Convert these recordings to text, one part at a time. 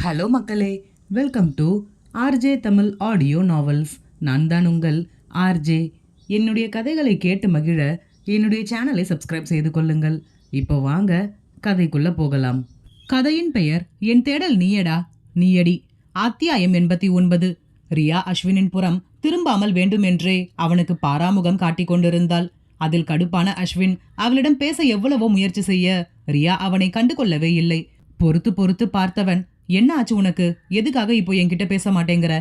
Hello மக்களே, welcome to RJ Tamil audio novels. நான் தான் உங்கள் ஆர்ஜே. என்னுடைய கதைகளை கேட்டு மகிழ என்னுடைய சேனலை சப்ஸ்கிரைப் செய்து கொள்ளுங்கள். இப்போ வாங்க கதைக்குள்ள போகலாம். கதையின் பெயர் என் தேடல் நீயடா நீயடி. அத்தியாயம் 89. ரியா அஸ்வினின் புறம் திரும்பாமல் வேண்டுமென்றே அவனுக்கு பாராமுகம் காட்டிக் கொண்டிருந்தாள். அதில் கடுப்பான அஸ்வின் அவளிடம் பேச எவ்வளவோ முயற்சி செய்ய ரியா அவனை கண்டு கொள்ளவே இல்லை. பொறுத்து பொறுத்து பார்த்தவன், என்ன ஆச்சு உனக்கு? எதுக்காக இப்போ என்கிட்ட பேச மாட்டேங்கிற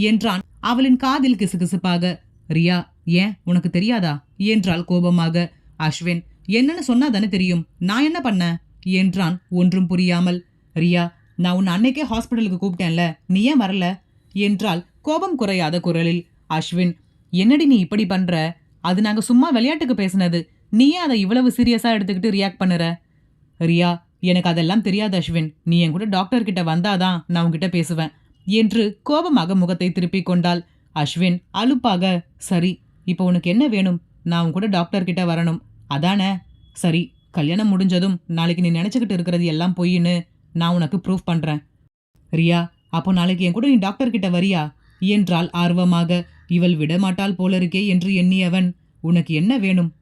என்றான் அவளின் காதில் கிசுகிசுப்பாக. ரியா, ஏன் உனக்கு தெரியாதா என்றாள் கோபமாக. அஸ்வின், என்னன்னு சொன்னாதானே தெரியும், நான் என்ன பண்ண என்றான் ஒன்றும் புரியாமல். ரியா, நான் உன் அன்னைக்கே ஹாஸ்பிட்டலுக்கு கூப்பிட்டேன்ல, நீ ஏன் வரல என்றாள் கோபம் குறையாத குரலில். அஸ்வின், என்னடி நீ இப்படி பண்ற? அது நாங்க சும்மா விளையாட்டுக்கு பேசினது, நீயே அதை இவ்வளவு சீரியஸா எடுத்துக்கிட்டு ரியாக்ட் பண்ணுற. ரியா, எனக்கு அதெல்லாம் தெரியாது அஸ்வின், நீ என் கூட டாக்டர் கிட்ட வந்தாதான் நான் உன்கிட்ட பேசுவேன் என்று கோபமாக முகத்தை திருப்பிக் கொண்டாள். அஸ்வின் அலுப்பாக, சரி இப்போ உனக்கு என்ன வேணும்? நான் உன் கூட டாக்டர் கிட்ட வரணும் அதானே? சரி, கல்யாணம் முடிஞ்சதும் நாளைக்கு நீ நினைச்சுக்கிட்டு இருக்கிறது எல்லாம் பொய்ன்னு நான் உனக்கு ப்ரூஃப் பண்றேன். ரியா, அப்போ நாளைக்கு என் கூட நீ டாக்டர் கிட்ட வரியா என்றாள் ஆர்வமாக. இவள் விடமாட்டாள் போலருக்கே என்று எண்ணியவன், உனக்கு என்ன வேணும்?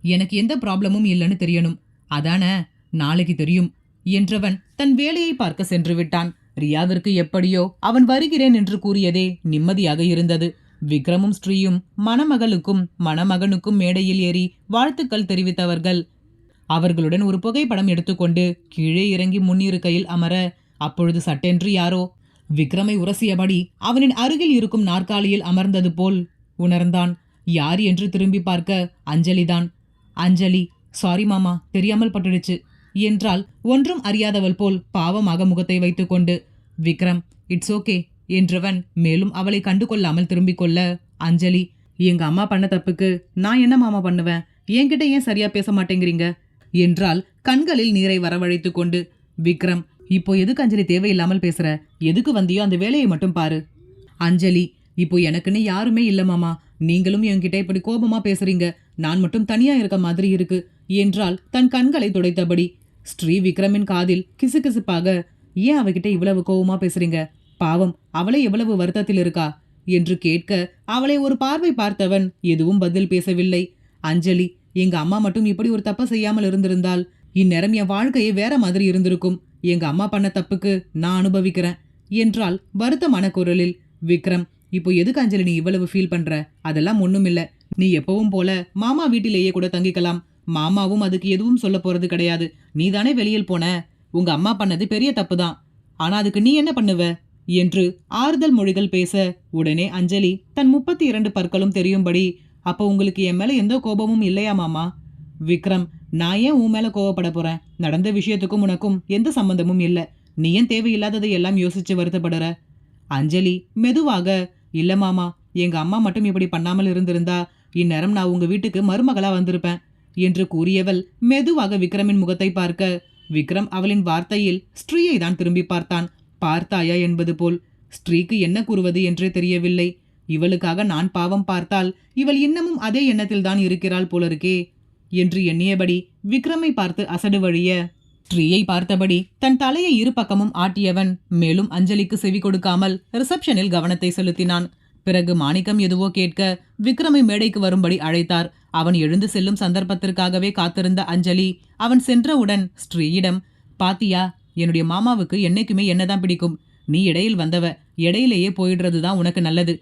எனக்கு எந்த ப்ராப்ளமும் இல்லைன்னு தெரியணும் அதானே? நாளைக்கு தெரியும் என்றவன் தன் வேலையை பார்க்க சென்று விட்டான். ரியாவிற்கு எப்படியோ அவன் வருகிறேன் என்று கூறியதே நிம்மதியாக இருந்தது. விக்ரமும் ஸ்ரீயும் மணமகளுக்கும் மணமகனுக்கும் மேடையில் ஏறி வாழ்த்துக்கள் தெரிவித்தவர்கள். அவர்களுடன் ஒரு புகைப்படம் எடுத்துக்கொண்டு கீழே இறங்கி முன்னிருக்கையில் அமர, அப்பொழுது சட்டென்று யாரோ விக்ரமை உரசியபடி அவனின் அருகில் இருக்கும் நாற்காலியில் அமர்ந்தது போல் உணர்ந்தான். யார் என்று திரும்பி பார்க்க அஞ்சலிதான். அஞ்சலி, சாரி மாமா, தெரியாமல் பட்டுடுச்சு என்றால் ஒன்றும் அறியாதவள் போல் பாவமாக முகத்தை வைத்துக்கொண்டு. விக்ரம், இட்ஸ் ஓகே என்றவன் மேலும் அவளை கண்டு கொள்ளாமல் திரும்பிக் கொள்ள, அஞ்சலி, எங்க அம்மா பண்ண தப்புக்கு நான் என்ன மாமா பண்ணுவேன்? என்கிட்ட ஏன் சரியா பேச மாட்டேங்கிறீங்க என்றால் கண்களில் நீரை வரவழைத்து கொண்டு. விக்ரம், இப்போ எதுக்கு அஞ்சலி தேவையில்லாமல் பேசுற? எதுக்கு வந்தியோ அந்த வேலையை மட்டும் பாரு. அஞ்சலி, இப்போ எனக்குன்னு யாருமே இல்ல மாமா, நீங்களும் என்கிட்ட இப்படி கோபமா பேசுறீங்க, நான் மட்டும் தனியா இருக்க மாதிரி இருக்கு என்றால் தன் கண்களை துடைத்தபடி. ஸ்ரீ விக்ரமின் காதில் கிசுகிசுப்பாக, ஏன் அவகிட்ட இவ்வளவு கோபமா பேசுறீங்க? பாவம், அவளை எவ்வளவு வருத்தத்தில் இருக்கா என்று கேட்க அவளை ஒரு பார்வை பார்த்தவன் எதுவும் பதில் பேசவில்லை. அஞ்சலி, எங்க அம்மா மட்டும் இப்படி ஒரு தப்ப செய்யாமல் இருந்திருந்தால் இந்நேரம் என் வாழ்க்கையே வேற மாதிரி இருந்திருக்கும். எங்க அம்மா பண்ண தப்புக்கு நான் அனுபவிக்கிறேன் என்றால் வருத்தமான குரலில். விக்ரம், இப்போ எதுக்கு அஞ்சலி நீ இவ்வளவு ஃபீல் பண்ற? அதெல்லாம் ஒண்ணும் இல்ல, நீ எப்பவும் போல மாமா வீட்டிலேயே கூட தங்கிக்கலாம். மாமாவும் அதுக்கு எதுவும் சொல்ல போறது கிடையாது. நீ தானே வெளியில் போன, உங்க அம்மா பண்ணது பெரிய தப்பு தான், ஆனா அதுக்கு நீ என்ன பண்ணுவ என்று ஆறுதல் மொழிகள் பேச, உடனே அஞ்சலி தன் 32 பற்களும் தெரியும்படி, அப்போ உங்களுக்கு என் மேல எந்த கோபமும் இல்லையா மாமா? விக்ரம், நான் ஏன் உன் மேல கோவப்பட போறேன்? நடந்த விஷயத்துக்கும் உனக்கும் எந்த சம்பந்தமும் இல்ல, நீ ஏன் தேவையில்லாததை எல்லாம் யோசிச்சு வருத்தப்படுற? அஞ்சலி மெதுவாக, இல்ல மாமா, எங்க அம்மா மட்டும் இப்படி பண்ணாமல் இருந்திருந்தா இந்நேரம் நான் உங்க வீட்டுக்கு மருமகளா வந்திருப்பேன் என்று கூறியவள் மெதுவாக விக்ரமின் முகத்தை பார்க்க, விக்ரம் அவளின் வார்த்தையில் ஸ்ரீயை தான் திரும்பி பார்த்தான். பார்த்தாயா என்பது போல். ஸ்ரீக்கு என்ன கூறுவது என்றே தெரியவில்லை. இவளுக்காக நான் பாவம் பார்த்தால் இவள் இன்னமும் அதே எண்ணத்தில் தான் இருக்கிறாள் போலருக்கே என்று எண்ணியபடி விக்ரமை பார்த்து அசடு வழிய ஸ்ரீயை பார்த்தபடி தன் தலையை இரு பக்கமும் ஆட்டியவன் மேலும் அஞ்சலிக்கு செவி கொடுக்காமல் ரிசப்ஷனில் கவனத்தை செலுத்தினான். பிறகு மாணிக்கம் எதுவோ கேட்க விக்ரமை மேடைக்கு வரும்படி அழைத்தார். அவன் எழுந்து செல்லும் சந்தர்ப்பத்திற்காகவே காத்திருந்த அஞ்சலி அவன் சென்றவுடன் ஸ்ரீயிடம், பாத்தியா, என்னுடைய மாமாவுக்கு என்னைக்குமே என்னதான் பிடிக்கும். நீ இடையில் வந்தவ, இடையிலேயே போயிடுறதுதான் உனக்கு நல்லது.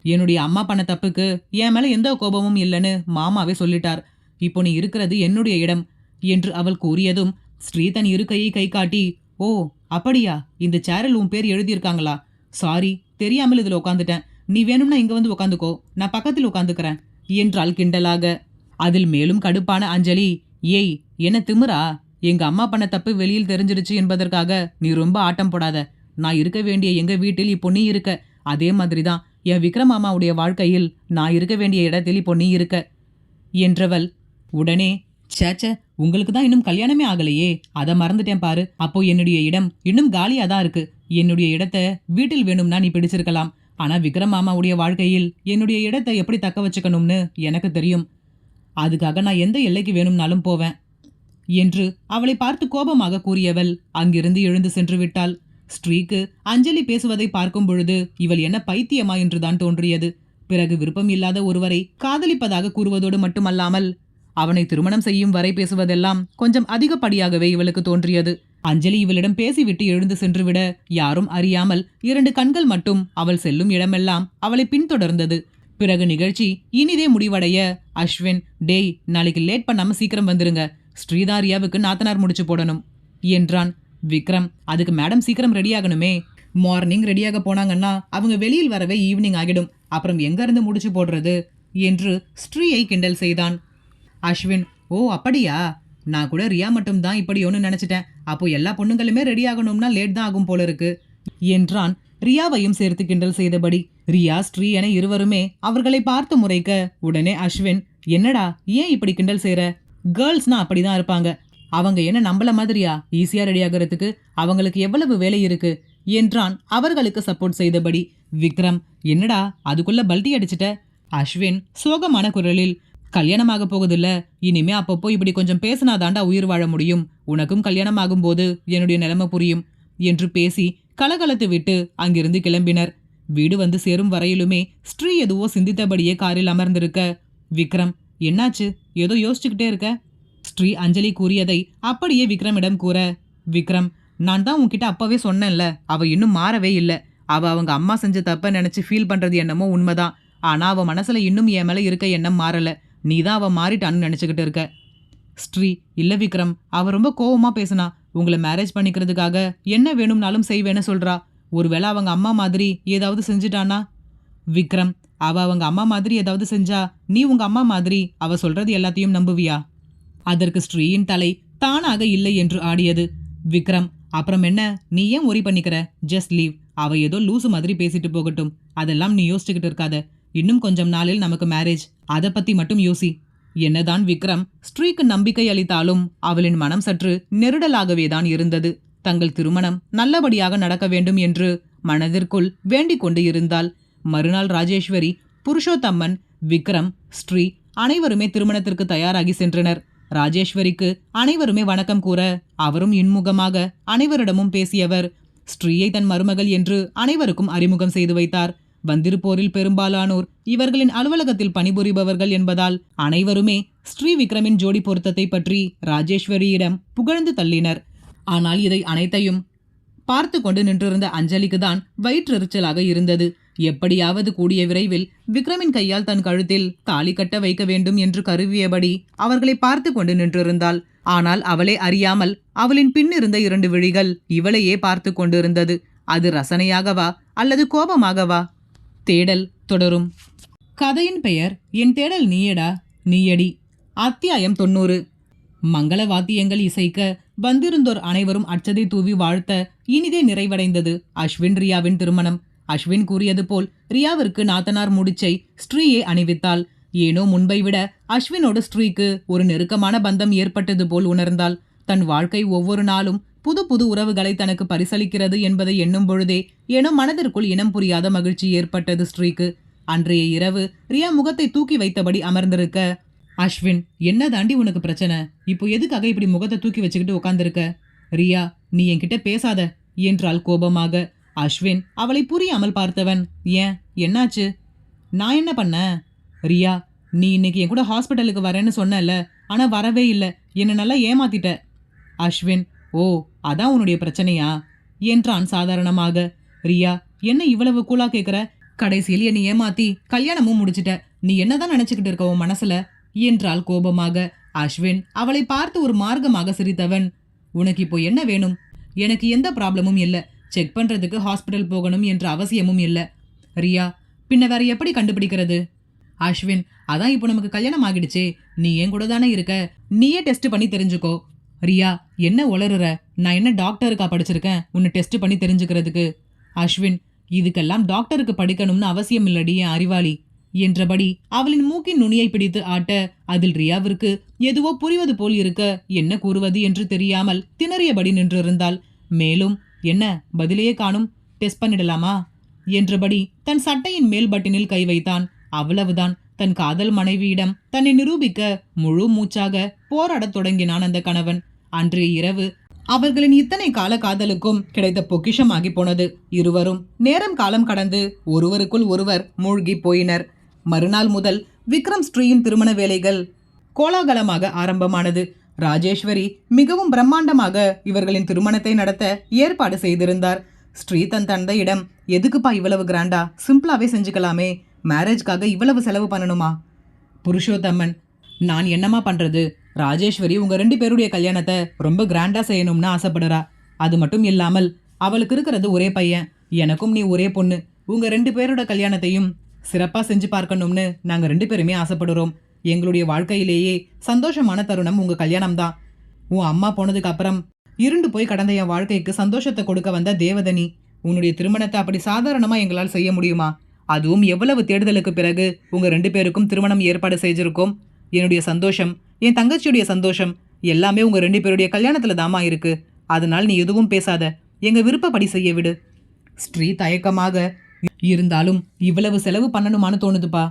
என்னுடைய அம்மா பண்ண தப்புக்கு என் மேல எந்த கோபமும் இல்லைன்னு மாமாவே சொல்லிட்டார். இப்போ நீ இருக்கிறது என்னுடைய இடம் என்று அவள் கூறியதும் ஸ்ரீ தன் இருக்கையை கை காட்டி, ஓ அப்படியா, இந்த சேரில் உன் பேர் எழுதியிருக்காங்களா? சாரி, தெரியாமல் இதுல உட்காந்துட்டேன். நீ வேணும்னா இங்க வந்து உட்காந்துக்கோ, நான் பக்கத்தில் உட்காந்துக்கிறேன் என்றாள் கிண்டலாக. அதில் மேலும் கடுப்பான அஞ்சலி, ஏய் என்ன திமிரா? எங்க அம்மா பண்ண தப்பு வெளியில் தெரிஞ்சிருச்சு என்பதற்காக நீ ரொம்ப ஆட்டம் போடாத. நான் இருக்க வேண்டிய எங்க வீட்டில் இப்போ நீ இருக்க, அதே மாதிரிதான் என் விக்ரம் மாமாவுடைய வாழ்க்கையில் நான் இருக்க வேண்டிய இடத்தில் இப்போ நீ இருக்க என்றவள். உடனே, சேச்ச, உங்களுக்கு தான் இன்னும் கல்யாணமே ஆகலையே, அதை மறந்துட்டேன் பாரு. அப்போ என்னுடைய இடம் இன்னும் காலியா தான் இருக்கு. என்னுடைய இடத்த வீட்டில் வேணும்னா நீ பிடிச்சிருக்கலாம், ஆனா விக்ரம் மாமாவுடைய வாழ்க்கையில் என்னுடைய இடத்தை எப்படி தக்க வச்சுக்கணும்னு எனக்கு தெரியும். அதுக்காக நான் எந்த எல்லைக்கு வேணும்னாலும் போவேன் என்று அவளை பார்த்து கோபமாக கூறியவள் அங்கிருந்து எழுந்து சென்று விட்டாள். ஸ்ரீக்கு அஞ்சலி பேசுவதை பார்க்கும் பொழுது இவள் என்ன பைத்தியமா என்றுதான் தோன்றியது. பிறகு விருப்பம் இல்லாத ஒருவரை காதலிப்பதாக கூறுவதோடு மட்டுமல்லாமல் அவனை திருமணம் செய்யும் வரை பேசுவதெல்லாம் கொஞ்சம் அதிகப்படியாகவே இவளுக்கு தோன்றியது. அஞ்சலி இவளிடம் பேசிவிட்டு எழுந்து சென்றுவிட யாரும் அறியாமல் 2 கண்கள் மட்டும் அவள் செல்லும் இடமெல்லாம் அவளை பின்தொடர்ந்தது. பிறகு நிகழ்ச்சி இனிதே முடிவடைய அஸ்வின், டேய் நாளைக்கு லேட் பண்ணாம சீக்கிரம் வந்துருங்க, ஸ்ரீதாரியாவுக்கு நாத்தனார் முடிச்சு போடணும் என்றான். விக்ரம், அதுக்கு மேடம் சீக்கிரம் ரெடி ஆகணுமே, மார்னிங் ரெடியாக போனாங்கன்னா அவங்க வெளியில் வரவே ஈவினிங் ஆகிடும், அப்புறம் எங்க இருந்து முடிச்சு போடுறது என்று ஸ்ரீயை கிண்டல் செய்தான். அஸ்வின், ஓ அப்படியா, நான் கூட ரியா மட்டும் தான் இப்படி ஒன்று நினைச்சிட்டேன், அப்போ எல்லா பொண்ணுங்களுமே ரெடி ஆகணும்னா லேட் தான் ஆகும் போல இருக்கு என்றான். ரியாவையும் சேர்த்து கிண்டல் செய்தபடி. ரியா ஸ்ரீ என இருவருமே அவர்களை பார்த்து முறைக்க உடனே அஸ்வின், என்னடா ஏன் இப்படி கிண்டல் செய்ற, கேர்ள்ஸ்னா அப்படிதான் இருப்பாங்க, அவங்க என்ன நம்மள மாதிரியா ஈஸியா ரெடி ஆகிறதுக்கு, அவங்களுக்கு எவ்வளவு வேலை இருக்கு என்றான் அவர்களுக்கு சப்போர்ட் செய்தபடி. விக்ரம், என்னடா அதுக்குள்ள பல்டி அடிச்சிட்ட. அஸ்வின் சோகமான குரலில், கல்யாணமாக போகுதில்ல, இனிமே அப்பப்போ இப்படி கொஞ்சம் பேசினாதாண்டா உயிர் வாழ முடியும், உனக்கும் கல்யாணம் ஆகும்போது என்னுடைய நிலைமை புரியும் என்று பேசி கலகலத்து விட்டு அங்கிருந்து கிளம்பினர். வீடு வந்து சேரும் வரையிலுமே ஸ்ரீ எதுவோ சிந்தித்தபடியே காரில் அமர்ந்திருக்க, விக்ரம் என்னாச்சு, ஏதோ யோசிச்சுக்கிட்டே இருக்க? ஸ்ரீ அஞ்சலி கூறியதை அப்படியே விக்ரமிடம் கூற, விக்ரம், நான் தான் உன்கிட்ட அப்பவே சொன்னேன்ல, அவ இன்னும் மாறவே இல்லை, அவ அவங்க அம்மா செஞ்ச தப்ப நினைச்சு ஃபீல் பண்றது என்னமோ உண்மைதான், ஆனா அவ மனசுல இன்னும் என் மேல இருக்க எண்ணம் மாறல, நீ தான் அவ மாறிட்டான்னு நினைச்சுக்கிட்டு இருக்க. ஸ்ரீ, இல்ல விக்ரம், அவ ரொம்ப கோவமா பேசினா, உங்களை மேரேஜ் பண்ணிக்கிறதுக்காக என்ன வேணும்னாலும் செய்வேன்னு சொல்றா, ஒருவேளை அவங்க அம்மா மாதிரி ஏதாவது செஞ்சுட்டானா? விக்ரம், அவ அவங்க அம்மா மாதிரி ஏதாவது செஞ்சா நீ உங்க அம்மா மாதிரி அவ சொல்றது எல்லாத்தையும் நம்புவியா? அதற்கு ஸ்ரீயின் தலை தானாக இல்லை என்று ஆடியது. விக்ரம், அப்புறம் என்ன, நீ ஏன் ஒரி பண்ணிக்கிற, ஜஸ்ட் லீவ், அவ ஏதோ லூசு மாதிரி பேசிட்டு போகட்டும், அதெல்லாம் நீ யோசிச்சுக்கிட்டு இருக்காத, இன்னும் கொஞ்சம் நாளில் நமக்கு மேரேஜ், அதை பத்தி மட்டும் யோசி. என்னதான் விக்ரம் ஸ்ரீக்கு நம்பிக்கை அளித்தாலும் அவளின் மனம் சற்று நெருடலாகவேதான் இருந்தது. தங்கள் திருமணம் நல்லபடியாக நடக்க வேண்டும் என்று மனதிற்குள் வேண்டிக் கொண்டு இருந்தாள். மறுநாள் ராஜேஸ்வரி, புருஷோத்தம்மன், விக்ரம், ஸ்ரீ அனைவருமே திருமணத்திற்கு தயாராகி சென்றனர். ராஜேஸ்வரிக்கு அனைவருமே வணக்கம் கூற அவரும் இன்முகமாக அனைவரிடமும் பேசியவர் ஸ்ரீயை தன் மருமகள் என்று அனைவருக்கும் அறிமுகம் செய்து வைத்தார். வந்திருப்போரில் பெரும்பாலானோர் இவர்களின் அலுவலகத்தில் பணிபுரிபவர்கள் என்பதால் அனைவருமே ஸ்ரீ விக்ரமின் ஜோடி பொருத்தத்தை பற்றி ராஜேஸ்வரியிடம் புகழ்ந்து தள்ளினர். ஆனால் இதை அனைத்தையும் பார்த்து கொண்டு நின்றிருந்த அஞ்சலிக்கு தான் வயிற்றெரிச்சலாக இருந்தது. எப்படியாவது கூடிய விரைவில் விக்ரமின் கையால் தன் கழுத்தில் தாலி கட்ட வைக்க வேண்டும் என்று கருவியபடி அவர்களை பார்த்து கொண்டு நின்றிருந்தாள். ஆனால் அவளே அறியாமல் அவளின் பின்னிருந்த 2 விழிகள் இவளையே பார்த்து கொண்டிருந்தது. அது ரசனையாகவா அல்லது கோபமாகவா? தேடல் தொடரும். கதையின் பெயர் என் தேடல் நீயடா நீயடி. அத்தியாயம் 90. மங்கள வாத்தியங்கள் இசைக்க வந்திருந்தோர் அனைவரும் அச்சதை தூவி வாழ்த்த இனிதே நிறைவடைந்தது அஸ்வின் ரியாவின் திருமணம். அஸ்வின் கூறியது போல் ரியாவிற்கு நாத்தனார் முடிச்சை ஸ்ரீயே அணிவித்தாள். ஏனோ முன்பை விட அஸ்வினோடு ஸ்ரீக்கு ஒரு நெருக்கமான பந்தம் ஏற்பட்டது போல் உணர்ந்தாள். தன் வாழ்க்கை ஒவ்வொரு நாளும் புது புது உறவுகளை தனக்கு பரிசளிக்கிறது என்பதை எண்ணும் பொழுதே ஏனோ மனதிற்குள் இனம் புரியாத மகிழ்ச்சி ஏற்பட்டது ஸ்ரீக்கு. அன்றைய இரவு ரியா முகத்தை தூக்கி வைத்தபடி அமர்ந்திருக்க, அஸ்வின், என்ன தாண்டி உனக்கு பிரச்சனை, இப்போ எதுக்காக இப்படி முகத்தை தூக்கி வச்சுக்கிட்டு உட்காந்துருக்க? ரியா, நீ என்கிட்ட பேசாத என்றாள் கோபமாக. அஸ்வின் அவளை புரியாமல் பார்த்தவன், ஏன், என்னாச்சு? நான் என்ன பண்ண? ரியா, நீ இன்னைக்கு என் கூட ஹாஸ்பிட்டலுக்கு வரேன்னு சொன்னல, ஆனா வரவே இல்லை, என்னை நல்லா ஏமாத்திட்ட. அஸ்வின், ஓ அதான் உன்னுடைய பிரச்சனையா என்றான் சாதாரணமாக. ரியா, என்ன இவ்வளவு கூலா கேட்குற? கடைசியில் என்னை ஏமாத்தி கல்யாணமும் முடிச்சிட்ட, நீ என்னதான் நினைச்சுக்கிட்டு இருக்க உன் மனசுல என்றாள் கோபமாக. அஸ்வின் அவளை பார்த்து ஒரு மார்க்கமாக சிரித்தவன், உனக்கு இப்போ என்ன வேணும்? எனக்கு எந்த ப்ராப்ளமும் இல்லை, செக் பண்றதுக்கு ஹாஸ்பிட்டல் போகணும் என்ற அவசியமும் இல்லை. ரியா, பின்ன வேற எப்படி கண்டுபிடிக்கிறது? அஸ்வின், அதான் இப்போ நமக்கு கல்யாணம் ஆகிடுச்சே, நீ ஏன் கூட தானே இருக்க, நீயே டெஸ்ட் பண்ணி தெரிஞ்சுக்கோ. ரியா, என்ன உளறுற? நான் என்ன டாக்டருக்கா படிச்சிருக்கேன் உன்னை டெஸ்ட் பண்ணி தெரிஞ்சுக்கிறதுக்கு? அஸ்வின், இதுக்கெல்லாம் டாக்டருக்கு படிக்கணும்னு அவசியம் இல்லடி என் அறிவாளி என்றபடி அவளின் மூக்கின் நுனியை பிடித்து ஆட்ட, அதில் ரியாவிற்கு எதுவோ புரிவது போல் இருக்க என்ன கூறுவது என்று தெரியாமல் திணறியபடி நின்றிருந்தாள். மேலும், என்ன பதிலையே காணும், டெஸ்ட் பண்ணிடலாமா என்றபடி தன் சட்டையின் மேல் பட்டினில் கை வைத்தான். அவ்வளவுதான். தன் காதல் மனைவியிடம் தன்னை நிரூபிக்க முழு மூச்சாக போராடத் தொடங்கினான் அந்த கணவன். அன்றைய இரவு அவர்களின் இத்தனை கால காதலுக்கும் கிடைத்த பொக்கிஷமாகி போனது. இருவரும் நேரம் காலம் கடந்து ஒருவருக்குள் ஒருவர் மூழ்கி போயினர். மறுநாள் முதல் விக்ரம் ஸ்ரீயின் திருமண வேலைகள் கோலாகலமாக ஆரம்பமானது. ராஜேஸ்வரி மிகவும் பிரம்மாண்டமாக இவர்களின் திருமணத்தை நடத்த ஏற்பாடு செய்திருந்தார். ஸ்ரீ தன் தந்தையிடம், எதுக்குப்பா இவ்வளவு கிராண்டா, சிம்பிளாவே செஞ்சுக்கலாமே, மேரேஜ்க்காக இவ்வளவு செலவு பண்ணணுமா? புருஷோத்தமன், நான் என்னமா பண்றது, ராஜேஸ்வரி உங்க 2 பேருடைய கல்யாணத்தை ரொம்ப கிராண்டா செய்யணும்னு ஆசைப்படுறா. அது மட்டும் இல்லாமல் அவளுக்கு இருக்கிறது ஒரே பையன், எனக்கும் நீ ஒரே பொண்ணு. உங்க 2 பேரோட கல்யாணத்தையும் சிறப்பா செஞ்சு பார்க்கணும்னு நாங்க 2 பேருமே ஆசைப்படுறோம். எங்களுடைய வாழ்க்கையிலேயே சந்தோஷமான தருணம் உங்க கல்யாணம் தான். உன் அம்மா போனதுக்கு அப்புறம் இருண்டு போய் கடந்த என் வாழ்க்கைக்கு சந்தோஷத்தை கொடுக்க வந்த தேவதனி, உன்னுடைய திருமணத்தை அப்படி சாதாரணமா எங்களால் செய்ய முடியுமா? அதுவும் எவ்வளவு தேடுதலுக்கு பிறகு உங்க 2 பேருக்கும் திருமணம் ஏற்பாடு செய்திருக்கோம். என்னுடைய சந்தோஷம், என் தங்கச்சியுடைய சந்தோஷம் எல்லாமே உங்க 2 பேருடைய கல்யாணத்துல தாமா இருக்கு. அதனால் நீ எதுவும் பேசாத, எங்க விருப்பப்படி செய்ய விடு. ஸ்ரீ தயக்கமாக, இருந்தாலும் இவ்வளவு செலவு பண்ணணுமான்னு தோணுதுப்பா.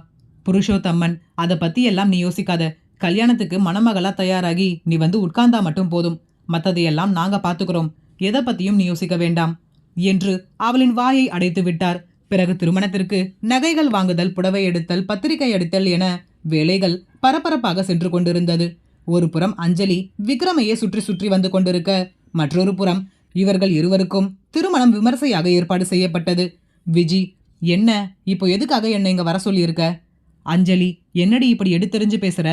புருஷோத்தம்மன், அதை பத்தி எல்லாம் நீ யோசிக்காத. கல்யாணத்துக்கு மணமகளா தயாராகி நீ வந்து உட்கார்ந்தா மட்டும் போதும். மற்றதையெல்லாம் நாங்க பாத்துக்கிறோம். எதை பத்தியும் நீ யோசிக்க வேண்டாம் என்று அவளின் வாயை அடைத்து விட்டார். பிறகு திருமணத்திற்கு நகைகள் வாங்குதல், புடவை எடுத்தல், பத்திரிகை அடித்தல் என வேலைகள் பரபரப்பாக சென்று கொண்டிருந்தது. ஒரு புறம் அஞ்சலி விக்ரமையே சுற்றி சுற்றி வந்து கொண்டிருக்க, மற்றொரு புறம் இவர்கள் இருவருக்கும் திருமணம் விமர்சையாக ஏற்பாடு செய்யப்பட்டது. விஜி, என்ன இப்போ எதுக்காக என்னை இங்க வர சொல்லியிருக்க? அஞ்சலி, என்னடி இப்படி எடுத்தெறிஞ்சு பேசுற?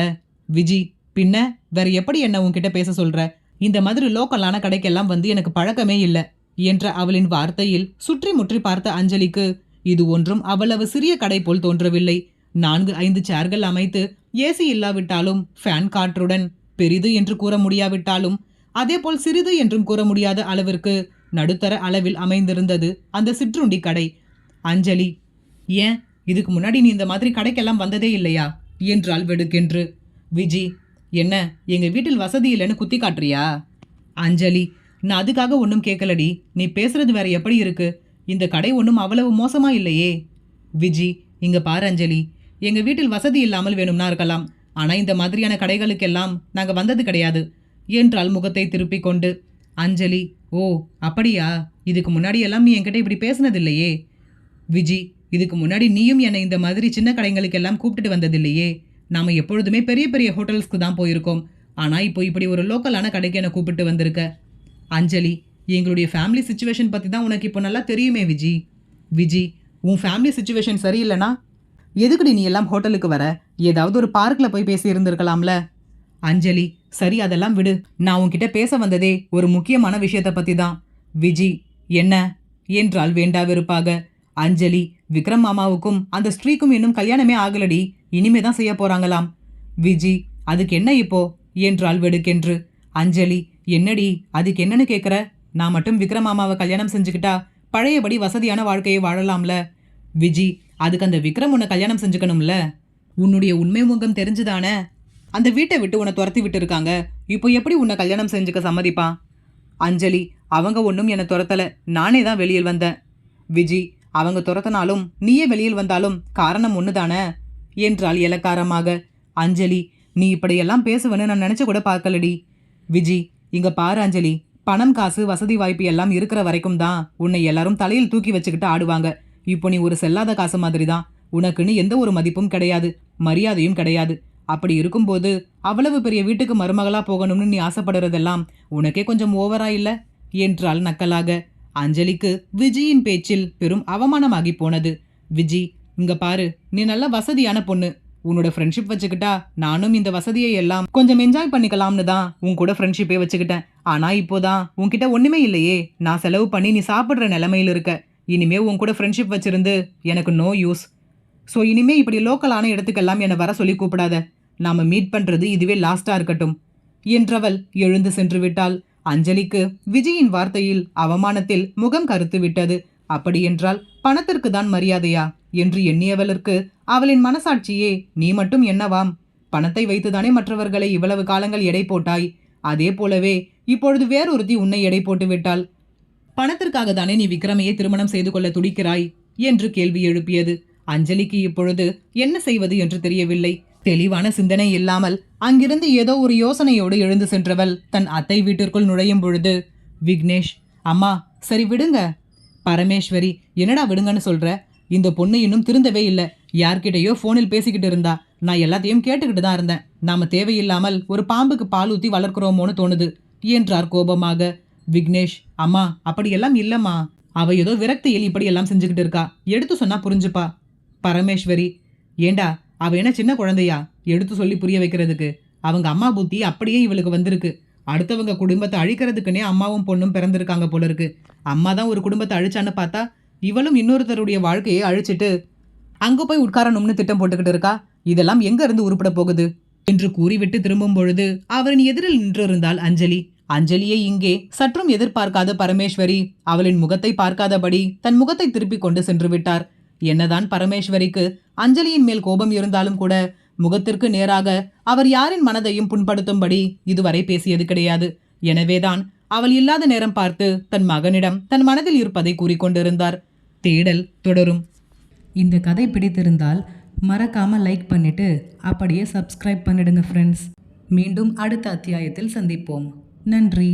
விஜி, பின்ன வேற எப்படி என்ன உன்கிட்ட பேச சொல்ற? இந்த மாதிரி லோக்கலான கடைக்கெல்லாம் வந்து எனக்கு பழக்கமே இல்லை என்ற அவளின் வார்த்தையில் சுற்றி முற்றி பார்த்த அஞ்சலிக்கு இது ஒன்றும் அவ்வளவு சிறிய கடை போல் தோன்றவில்லை. 4-5 சேர்கள் அமைத்து ஏசி இல்லாவிட்டாலும் ஃபேன் காற்றுடன், பெரிது என்று கூற முடியாவிட்டாலும் அதேபோல் சிறிது என்றும் கூற முடியாத அளவிற்கு நடுத்தர அளவில் அமைந்திருந்தது அந்த சிற்றுண்டி கடை. அஞ்சலி, ஏன் இதுக்கு முன்னாடி நீ இந்த மாதிரி கடைக்கெல்லாம் வந்ததே இல்லையா என்றாள் வெடுக்கென்று. விஜி, என்ன எங்க வீட்டில் வசதி இல்லைன்னு குத்தி காட்டுறியா? அஞ்சலி, நான் அதுக்காக ஒன்றும் கேட்கலடி. நீ பேசுறது வேற எப்படி இருக்கு? இந்த கடை ஒன்றும் அவ்வளவு மோசமா இல்லையே. விஜி, இங்க பாரு அஞ்சலி, எங்க வீட்டில் வசதி இல்லாமல் வேணும்னா இருக்கலாம், ஆனா இந்த மாதிரியான கடைகளுக்கெல்லாம் நாங்க வந்தது கிடையாது என்றால் முகத்தை திருப்பிக் கொண்டு. அஞ்சலி, ஓ அப்படியா, இதுக்கு முன்னாடி எல்லாம் நீ என்கிட்ட இப்படி பேசினதில்லையே. விஜி, இதுக்கு முன்னாடி நீயும் என்னை இந்த மாதிரி சின்ன கடைகளுக்கெல்லாம் கூப்பிட்டுட்டு வந்ததில்லையே. நாம எப்பொழுதுமே பெரிய பெரிய ஹோட்டல்ஸ்க்கு தான் போயிருக்கோம். ஆனா இப்போ இப்படி ஒரு லோக்கலான கடைக்கு என்னை கூப்பிட்டு வந்திருக்க. அஞ்சலி, எங்களுடைய ஃபேமிலி சுச்சுவேஷன் பற்றி தான் உனக்கு இப்போ நல்லா தெரியுமே விஜி. விஜி, உன் ஃபேமிலி சுச்சுவேஷன் சரியில்லைனா எதுக்குடி நீ எல்லாம் ஹோட்டலுக்கு வர? ஏதாவது ஒரு பார்க்கில் போய் பேசி இருந்திருக்கலாம்ல. அஞ்சலி, சரி அதெல்லாம் விடு. நான் உன்கிட்ட பேச வந்ததே ஒரு முக்கியமான விஷயத்தை பற்றி தான். விஜி, என்ன என்றால் வேண்டா வெறுப்பாக. அஞ்சலி, விக்ரம் மாமாவுக்கும் அந்த ஸ்ரீக்கும் இன்னும் கல்யாணமே ஆகலடி, இனிமே தான் செய்ய போறாங்களாம். விஜி, அதுக்கு என்ன இப்போ என்றால் வெடுக்கென்று. அஞ்சலி, என்னடி அதுக்கு என்னன்னு கேட்குற? நான் மட்டும் விக்ரம் மாமாவை கல்யாணம் செஞ்சுக்கிட்டா பழையபடி வசதியான வாழ்க்கையை வாழலாம்ல. விஜி, அதுக்கு அந்த விக்ரம் உன்னை கல்யாணம் செஞ்சுக்கணும்ல. உன்னுடைய உண்மை முகம் தெரிஞ்சுதானே அந்த வீட்டை விட்டு உன்னை துரத்தி விட்டு இருக்காங்க. இப்போ எப்படி உன்னை கல்யாணம் செஞ்சுக்க சம்மதிப்பான்? அஞ்சலி, அவங்க ஒன்றும் என்னை துரத்தல, நானே தான் வெளியில் வந்தேன். விஜி, அவங்க துரத்தினாலும் நீயே வெளியில் வந்தாலும் காரணம் ஒன்று தானே என்றால் இலக்காரமாக. அஞ்சலி, நீ இப்படியெல்லாம் பேசுவேன்னு நான் நினச்ச கூட பார்க்கலடி. விஜி, இங்க பாரு அஞ்சலி, பணம் காசு வசதி வாய்ப்பு எல்லாம் இருக்கிற வரைக்கும் தான் உன்னை எல்லாரும் தலையில் தூக்கி வச்சுக்கிட்டு ஆடுவாங்க. இப்போ நீ ஒரு செல்லாத காசு மாதிரி தான். உனக்குன்னு எந்த ஒரு மதிப்பும் கிடையாது, மரியாதையும் கிடையாது. அப்படி இருக்கும்போது அவ்வளவு பெரிய வீட்டுக்கு மருமகளா போகணும்னு நீ ஆசைப்படுறதெல்லாம் உனக்கே கொஞ்சம் ஓவரா இல்ல என்றால் நக்கலாக. அஞ்சலிக்கு விஜயின் பேச்சில் பெரும் அவமானமாகி போனது. விஜி, இங்க பாரு, நீ நல்ல வசதியான பொண்ணு. உன்னோட ஃப்ரெண்ட்ஷிப் வச்சுக்கிட்டா நானும் இந்த வசதியை எல்லாம் கொஞ்சம் என்ஜாய் பண்ணிக்கலாம்னு தான் உன் கூட ஃப்ரெண்ட்ஷிப்பே வச்சுக்கிட்டேன். ஆனா இப்போதான் உன்கிட்ட ஒண்ணுமே இல்லையே. நான் செலவு பண்ணி நீ சாப்பிட்ற நிலைமையில் இருக்க. இனிமே உன் கூட ஃப்ரெண்ட்ஷிப் வச்சிருந்து எனக்கு நோ யூஸ். ஸோ இனிமே இப்படி லோக்கலான இடத்துக்கெல்லாம் என்னை வர சொல்லி கூப்பிடாத. நாம மீட் பண்றது இதுவே லாஸ்டா இருக்கட்டும் என்றவள் எழுந்து சென்று விட்டாள். அஞ்சலிக்கு விஜயின் வார்த்தையில் அவமானத்தில் முகம் கருத்து விட்டது. அப்படியென்றால் பணத்திற்கு தான் மரியாதையா என்று எண்ணியவளுக்கு அவளின் மனசாட்சியே நீ மட்டும் என்னவாம்? பணத்தை வைத்துதானே மற்றவர்களை இவ்வளவு காலங்கள் எடை போட்டாய். அதே போலவே இப்பொழுது வேறொருத்தி உன்னை எடை போட்டு விட்டாள். பணத்திற்காக தானே நீ விக்ரமையே திருமணம் செய்து கொள்ள துடிக்கிறாய் என்று கேள்வி எழுப்பியது. அஞ்சலிக்கு இப்பொழுது என்ன செய்வது என்று தெரியவில்லை. தெளிவான சிந்தனை இல்லாமல் அங்கிருந்து ஏதோ ஒரு யோசனையோடு எழுந்து சென்றவள் தன் அத்தை வீட்டிற்குள் நுழையும் பொழுது விக்னேஷ்: அம்மா சரி விடுங்க. பரமேஸ்வரி: என்னடா விடுங்கன்னு சொல்ற? இந்த பொண்ணு இன்னும் திருந்தவே இல்லை. யார்கிட்டயோ ஃபோனில் பேசிக்கிட்டு இருந்தா. நான் எல்லாத்தையும் கேட்டுக்கிட்டு தான் இருந்தேன். நாம தேவையில்லாமல் ஒரு பாம்புக்கு பால் ஊற்றி வளர்க்குறோமோன்னு தோணுது என்றார் கோபமாக. விக்னேஷ்: அம்மா அப்படியெல்லாம் இல்லம்மா. அவ ஏதோ விரக்தியில் இப்படியெல்லாம் செஞ்சுக்கிட்டு இருக்கா. எடுத்து சொன்னா புரிஞ்சுப்பா. பரமேஸ்வரி: ஏண்டா, அவ என்ன சின்ன குழந்தையா எடுத்து சொல்லி புரிய வைக்கிறதுக்கு? அவங்க அம்மா புத்தி அப்படியே இவளுக்கு வந்திருக்கு. அடுத்தவங்க குடும்பத்தை அழிக்கிறதுக்குன்னே அம்மாவும் பொண்ணும் பிறந்திருக்காங்க போல இருக்கு. அம்மா தான் ஒரு குடும்பத்தை அழிச்சான்னு பார்த்தா இவளும் இன்னொருத்தருடைய வாழ்க்கையை அழிச்சிட்டு அங்க போய் உட்காரணும்னு திட்டம் போட்டுக்கிட்டு இருக்கா. இதெல்லாம் எங்க இருந்து உருப்பட போகுது என்று கூறிவிட்டு திரும்பும் பொழுது அவரின் எதிரில் நின்றிருந்தாள் அஞ்சலி. அஞ்சலியை இங்கே சற்றும் எதிர்பார்க்காத பரமேஸ்வரி அவளின் முகத்தை பார்க்காதபடி தன் முகத்தை திருப்பிக் கொண்டு சென்று விட்டார். என்னதான் பரமேஸ்வரிக்கு அஞ்சலியின் மேல் கோபம் இருந்தாலும் கூட முகத்திற்கு நேராக அவர் யாரின் மனதையும் புண்படுத்தும்படி இதுவரை பேசியது கிடையாது. எனவேதான் அவள் இல்லாத நேரம் பார்த்து தன் மகனிடம் தன் மனதில் இருப்பதை கூறிக்கொண்டிருந்தார். தேடல் தொடரும். இந்த கதை பிடித்திருந்தால் மறக்காம லைக் பண்ணிட்டு அப்படியே சப்ஸ்கிரைப் பண்ணிடுங்க ஃப்ரெண்ட்ஸ். மீண்டும் அடுத்த அத்தியாயத்தில் சந்திப்போம். நன்றி.